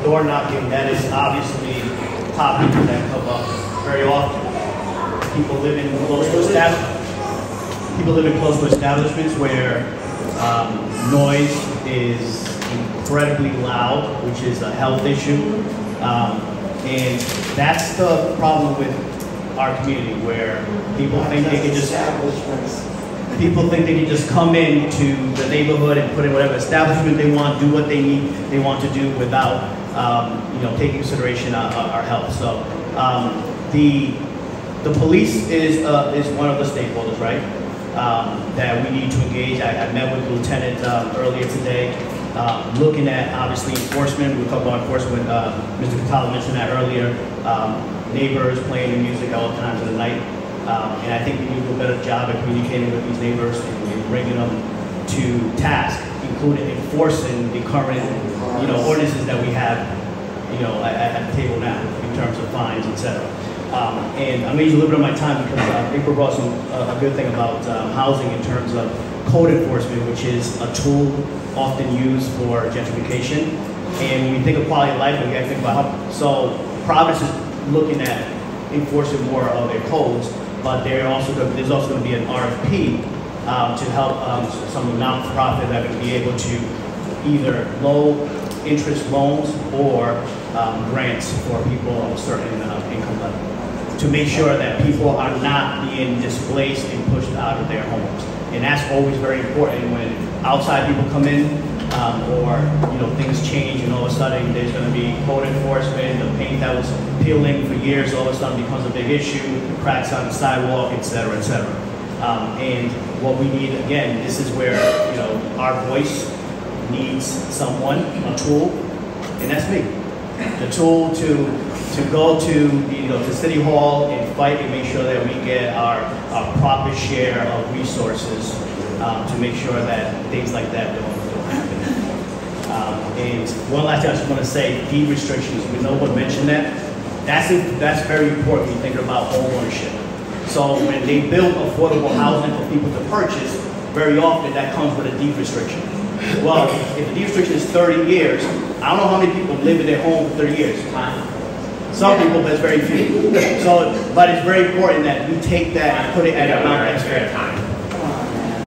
door knocking, that is obviously topics that come up very often. People live in close to establishments where noise is incredibly loud, which is a health issue. And that's the problem with our community, where people think they can just come into the neighborhood and put in whatever establishment they want, do what they want to do without taking consideration our health. So the police is one of the stakeholders, right? That we need to engage. I met with the lieutenant earlier today, looking at obviously enforcement. We'll talk about enforcement. Mr. Catala mentioned that earlier. Neighbors playing the music all times of the night. And I think we need to do a better job at communicating with these neighbors and bringing them to task, including enforcing the current, ordinances that we have, at the table now in terms of fines, etc. And I'm going to use a little bit of my time because April brought a good thing about housing in terms of code enforcement, which is a tool often used for gentrification. And when we think of quality of life, we got to think about how. So Providence is looking at enforcing more of their codes, but there's also going to be an RFP to help some non-profit that would be able to either low interest loans or grants for people of a certain income level, to make sure that people are not being displaced and pushed out of their homes. And that's always very important when outside people come in or things change and all of a sudden there's going to be code enforcement, the paint that was peeling for years all of a sudden becomes a big issue, cracks on the sidewalk, et cetera, et cetera. And what we need, again, this is where our voice needs someone, a tool, and that's me. The tool to go to City Hall and fight and make sure that we get our proper share of resources to make sure that things like that don't happen. And one last thing I just want to say, deed restrictions. We know one mentioned that. That's very important when you think about home ownership. So when they build affordable housing for people to purchase, very often that comes with a deed restriction. Well, if the deed restriction is 30 years, I don't know how many people live in their home for 30 years. Some people, but it's very few. So, but it's very important that we take that and put it at an amount that's fair.